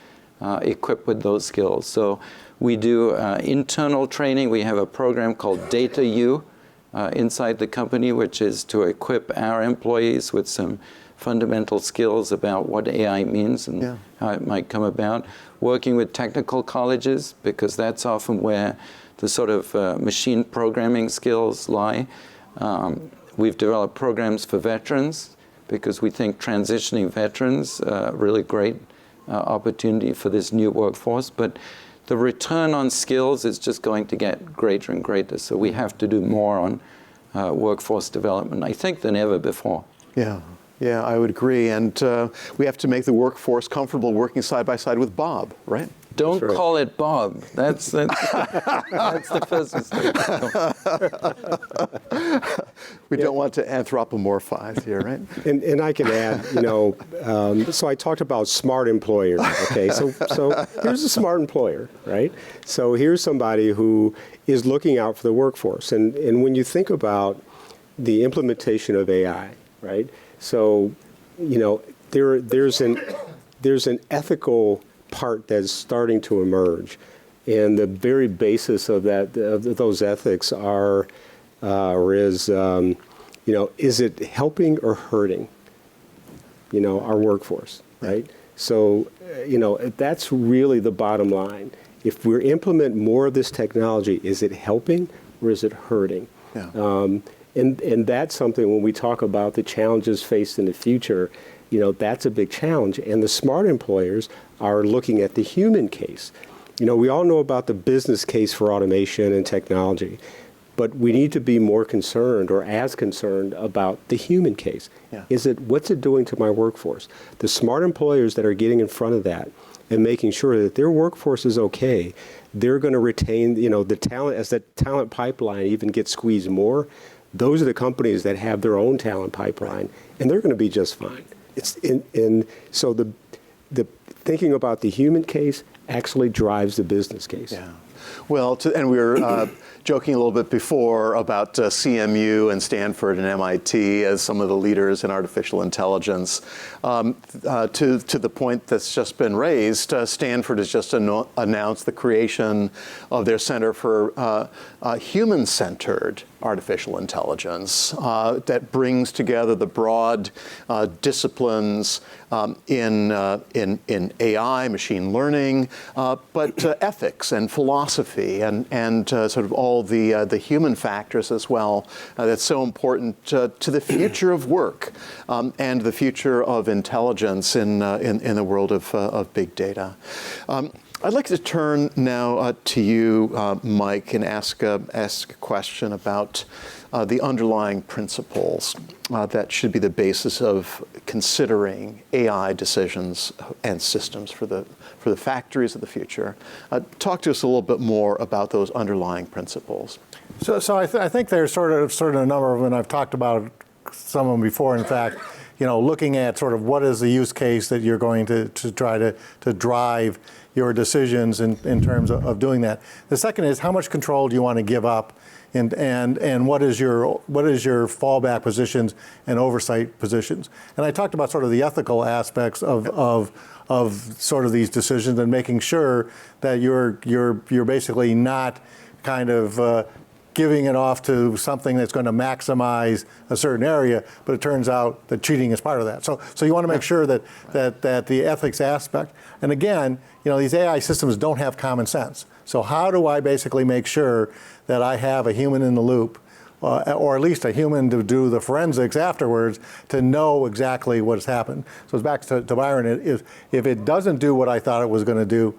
equipped with those skills. So we do internal training. We have a program called Data U inside the company, which is to equip our employees with some fundamental skills about what AI means and how it might come about. Working with technical colleges, because that's often where the sort of machine programming skills lie. We've developed programs for veterans, because we think transitioning veterans really great opportunity for this new workforce. But the return on skills is just going to get greater and greater. So we have to do more on workforce development, I think, than ever before. Yeah, I would agree. And we have to make the workforce comfortable working side by side with Bob, right? Don't call it Bob. That's the first mistake. We don't want to anthropomorphize here, right? And I can add, so I talked about smart employers, okay? So here's a smart employer, right? So here's somebody who is looking out for the workforce. And when you think about the implementation of AI, right? So, there's an ethical part that's starting to emerge. And the very basis of those ethics is it helping or hurting, our workforce, right? So, that's really the bottom line. If we implement more of this technology, is it helping or is it hurting? Yeah. And that's something when we talk about the challenges faced in the future, that's a big challenge. And the smart employers are looking at the human case. We all know about the business case for automation and technology, but we need to be more concerned or as concerned about the human case. Yeah. What's it doing to my workforce? The smart employers that are getting in front of that and making sure that their workforce is okay, they're going to retain, the talent, as that talent pipeline even gets squeezed more. Those are the companies that have their own talent pipeline, and they're going to be just fine. So the thinking about the human case actually drives the business case. Yeah. Well, and we were joking a little bit before about CMU and Stanford and MIT as some of the leaders in artificial intelligence. To the point that's just been raised, Stanford has just announced the creation of their Center for Human-Centered Artificial Intelligence that brings together the broad disciplines in AI, machine learning, but ethics and philosophy and sort of all the human factors as well. That's so important to the future of work and the future of intelligence in the world of big data. I'd like to turn now to you, Mike, and ask a question about the underlying principles that should be the basis of considering AI decisions and systems for the factories of the future. Talk to us a little bit more about those underlying principles. So I think there's sort of a number of them, and I've talked about some of them before. In fact, looking at sort of what is the use case that you're going to try to drive your decisions in terms of doing that. The second is, how much control do you want to give up, and what is your fallback positions and oversight positions. And I talked about sort of the ethical aspects of sort of these decisions and making sure that you're basically not kind of giving it off to something that's going to maximize a certain area, but it turns out that cheating is part of that. So you want to make sure that the ethics aspect, and again, these AI systems don't have common sense. So how do I basically make sure that I have a human in the loop, or at least a human to do the forensics afterwards to know exactly what's happened? So it's back to Byron. If it doesn't do what I thought it was going to do,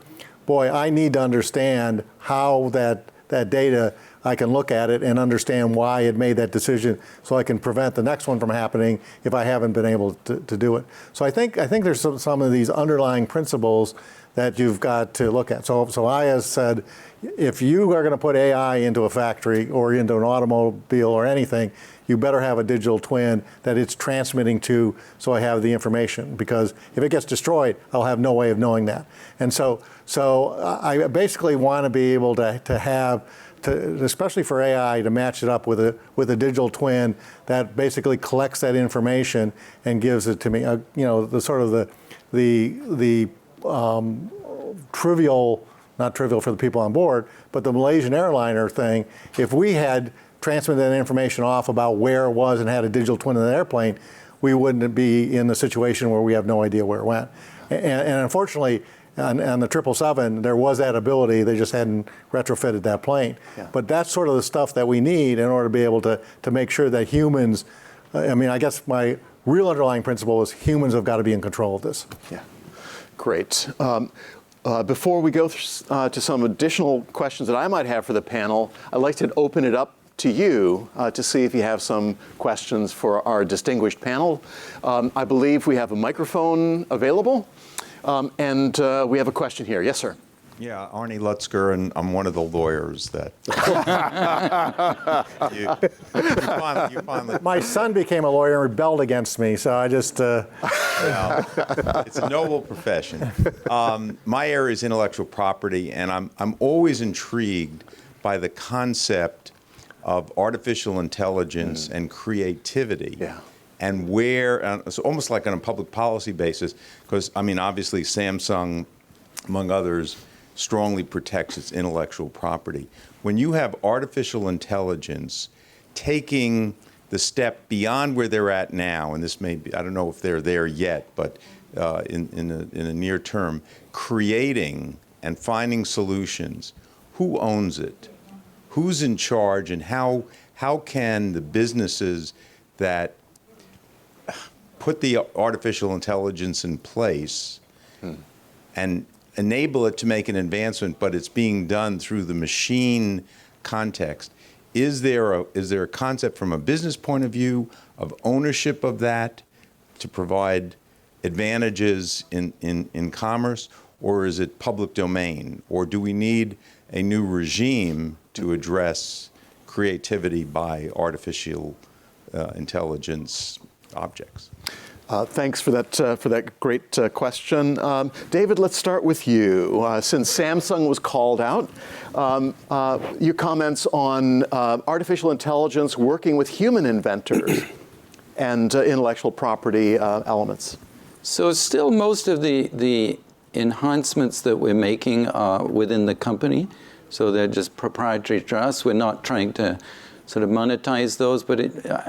boy, I need to understand how that data, I can look at it and understand why it made that decision, so I can prevent the next one from happening if I haven't been able to do it. So I think there's some of these underlying principles that you've got to look at. So Aya said, if you are going to put AI into a factory or into an automobile or anything, you better have a digital twin that it's transmitting to, so I have the information. Because if it gets destroyed, I'll have no way of knowing that. And so I basically want to be able to have, especially for AI, to match it up with a digital twin that basically collects that information and gives it to me. The sort of the trivial, not trivial for the people on board, but the Malaysian airliner thing. If we had transmitted that information off about where it was and had a digital twin of the airplane, we wouldn't be in the situation where we have no idea where it went. And unfortunately, on the 777, there was that ability. They just hadn't retrofitted that plane. Yeah. But that's sort of the stuff that we need in order to be able to make sure that humans, I guess my real underlying principle is humans have got to be in control of this. Yeah, great. Before we go to some additional questions that I might have for the panel, I'd like to open it up to you to see if you have some questions for our distinguished panel. I believe we have a microphone available, and we have a question here. Yes, sir. Yeah, Arnie Lutzker, and I'm one of the lawyers that you finally. My son became a lawyer and rebelled against me, so I just. Well, it's a noble profession. My area is intellectual property, and I'm always intrigued by the concept of artificial intelligence and creativity. Yeah. And where, it's almost like on a public policy basis, because, obviously Samsung, among others, strongly protects its intellectual property. When you have artificial intelligence taking the step beyond where they're at now, and this may be, I don't know if they're there yet, but in the near term, creating and finding solutions, who owns it? Who's in charge, and how can the businesses that put the artificial intelligence in place and enable it to make an advancement, but it's being done through the machine context? Is there a concept from a business point of view of ownership of that to provide advantages in commerce, or is it public domain? Or do we need a new regime to address creativity by artificial intelligence objects? Thanks for that great question. David, let's start with you. Since Samsung was called out, your comments on artificial intelligence working with human inventors and intellectual property elements. So still most of the enhancements that we're making are within the company. So they're just proprietary to us. We're not trying to sort of monetize those, but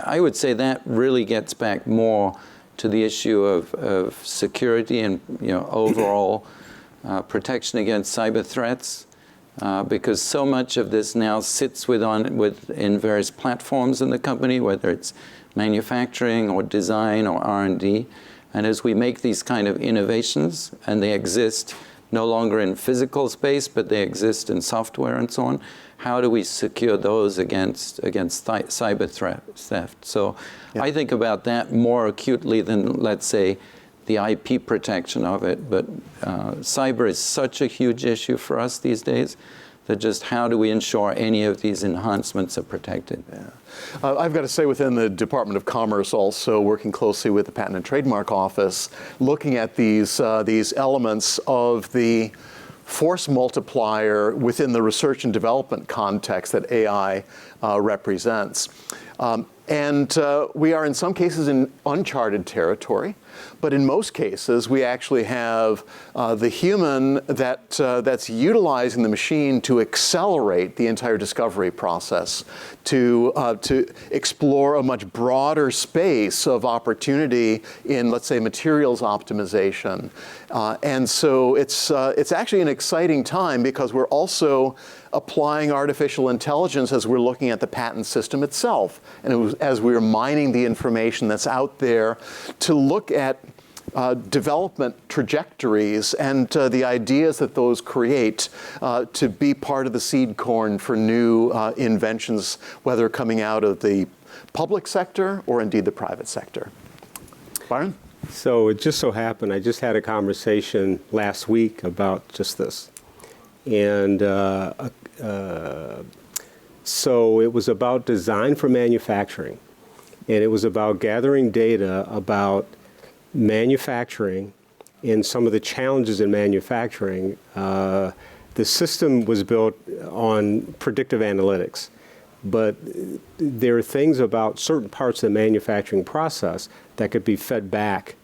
I would say that really gets back more to the issue of security and overall protection against cyber threats, because so much of this now sits in various platforms in the company, whether it's manufacturing or design or R&D. And as we make these kind of innovations, and they exist no longer in physical space, but they exist in software and so on, how do we secure those against cyber theft? So yeah. I think about that more acutely than, let's say, the IP protection of it. But cyber is such a huge issue for us these days that just how do we ensure any of these enhancements are protected? Yeah. I've got to say, within the Department of Commerce, also working closely with the Patent and Trademark Office, looking at these elements of the force multiplier within the research and development context that AI represents. And we are in some cases in uncharted territory, but in most cases we actually have the human that's utilizing the machine to accelerate the entire discovery process, to explore a much broader space of opportunity in, let's say, materials optimization. And so it's actually an exciting time, because we're also applying artificial intelligence as we're looking at the patent system itself, and as we're mining the information that's out there to look at development trajectories and the ideas that those create to be part of the seed corn for new inventions, whether coming out of the public sector or indeed the private sector. Byron? So it just so happened, I just had a conversation last week about just this. And so it was about design for manufacturing. And it was about gathering data about manufacturing and some of the challenges in manufacturing. The system was built on predictive analytics, but there are things about certain parts of the manufacturing process that could be fed back.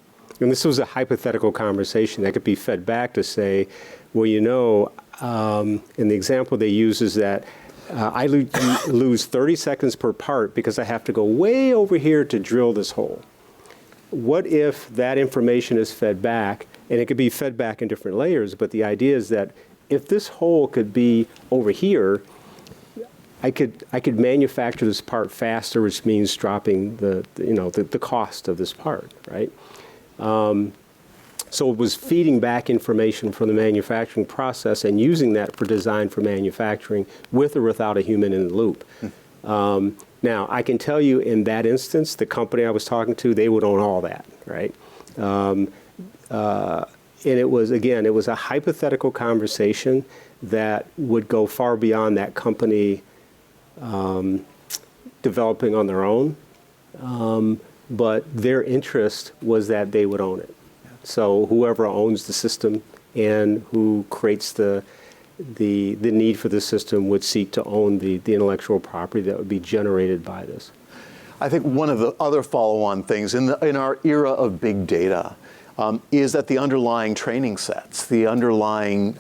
And this was a hypothetical conversation that could be fed back to say, well, you know, and the example they use is that I lose 30 seconds per part because I have to go way over here to drill this hole. What if that information is fed back, and it could be fed back in different layers, but the idea is that if this hole could be over here, I could manufacture this part faster, which means dropping the cost of this part, right? So it was feeding back information from the manufacturing process and using that for design for manufacturing with or without a human in the loop. Now, I can tell you in that instance, the company I was talking to, they would own all that, right? And it was, again, it was a hypothetical conversation that would go far beyond that company developing on their own. But their interest was that they would own it. So whoever owns the system and who creates the need for the system would seek to own the intellectual property that would be generated by this. I think one of the other follow-on things in our era of big data is that the underlying training sets, the underlying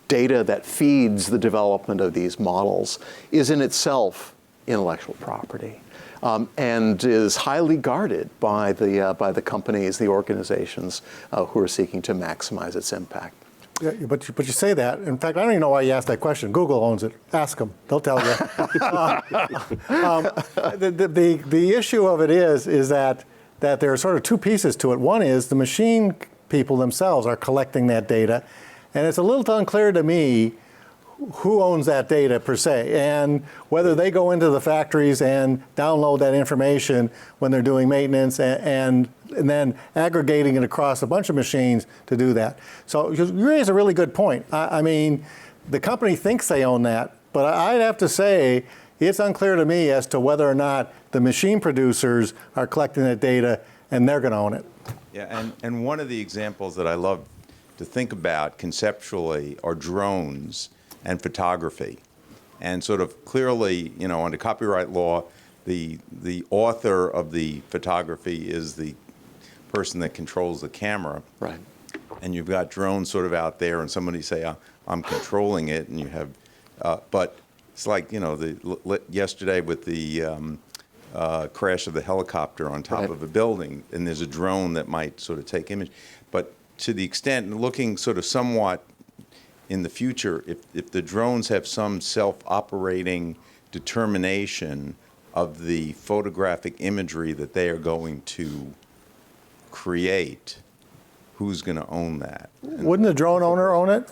data that feeds the development of these models is in itself intellectual property. And is highly guarded by the companies, the organizations who are seeking to maximize its impact. Yeah, but you say that. In fact, I don't even know why you asked that question. Google owns it. Ask them. They'll tell you. The issue of it is that there are sort of two pieces to it. One is the machine people themselves are collecting that data, and it's a little unclear to me who owns that data per se, and whether they go into the factories and download that information when they're doing maintenance and then aggregating it across a bunch of machines to do that. So you raise a really good point. I mean, the company thinks they own that, but I'd have to say it's unclear to me as to whether or not the machine producers are collecting that data and they're going to own it. Yeah, and one of the examples that I love to think about conceptually are drones and photography. And sort of clearly, you know, under copyright law, the author of the photography is the person that controls the camera. Right. And you've got drones sort of out there, and somebody say, I'm controlling it, and you have, but it's like, you know, yesterday with the crash of the helicopter on top of a building, and there's a drone that might sort of take image. But to the extent, looking sort of somewhat in the future, if the drones have some self-operating determination of the photographic imagery that they are going to create, who's going to own that? Wouldn't the drone owner own it?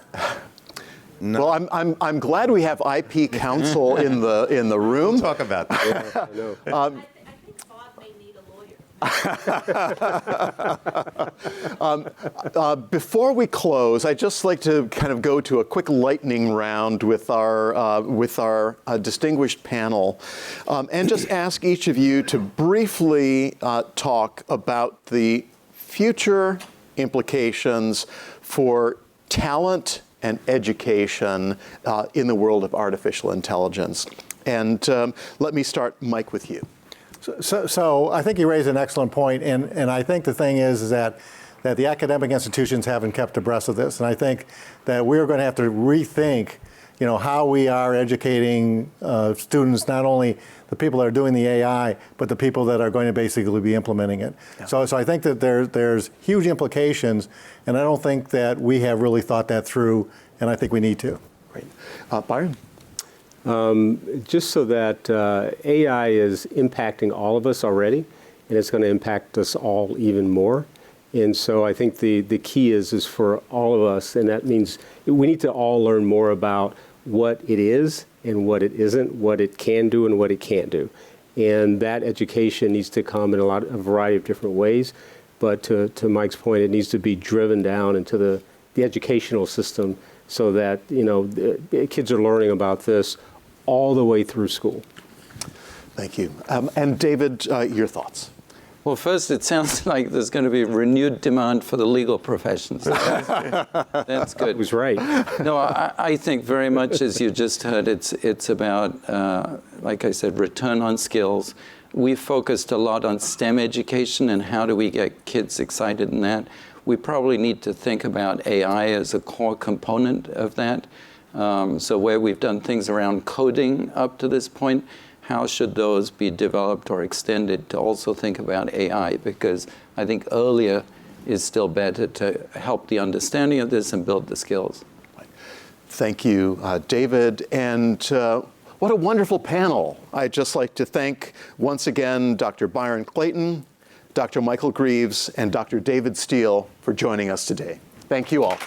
No. Well, I'm glad we have IP counsel in the room. We'll talk about that. Yeah, I know. I think Bob may need a lawyer. Before we close, I'd just like to kind of go to a quick lightning round with our distinguished panel, and just ask each of you to briefly talk about the future implications for talent and education in the world of artificial intelligence. And let me start, Mike, with you. So I think you raise an excellent point, and I think the thing is that the academic institutions haven't kept abreast of this, and I think that we're going to have to rethink, you know, how we are educating students, not only the people that are doing the AI, but the people that are going to basically be implementing it. Yeah. So I think that there's huge implications, and I don't think that we have really thought that through, and I think we need to. Great. Byron? Just so that AI is impacting all of us already, and it's going to impact us all even more. And so I think the key is for all of us, and that means we need to all learn more about what it is and what it isn't, what it can do and what it can't do. And that education needs to come in a variety of different ways. But to Mike's point, it needs to be driven down into the educational system so that, the kids are learning about this all the way through school. Thank you. And David, your thoughts? Well, first, it sounds like there's going to be renewed demand for the legal professions. That's good. He was right. No, I think very much, as you just heard, it's about, like I said, return on skills. We focused a lot on STEM education and how do we get kids excited in that. We probably need to think about AI as a core component of that. So where we've done things around coding up to this point, how should those be developed or extended to also think about AI? Because I think earlier is still better to help the understanding of this and build the skills. Thank you, David. And what a wonderful panel. I'd just like to thank once again Dr. Byron Clayton, Dr. Michael Grieves, and Dr. David Steele for joining us today. Thank you all.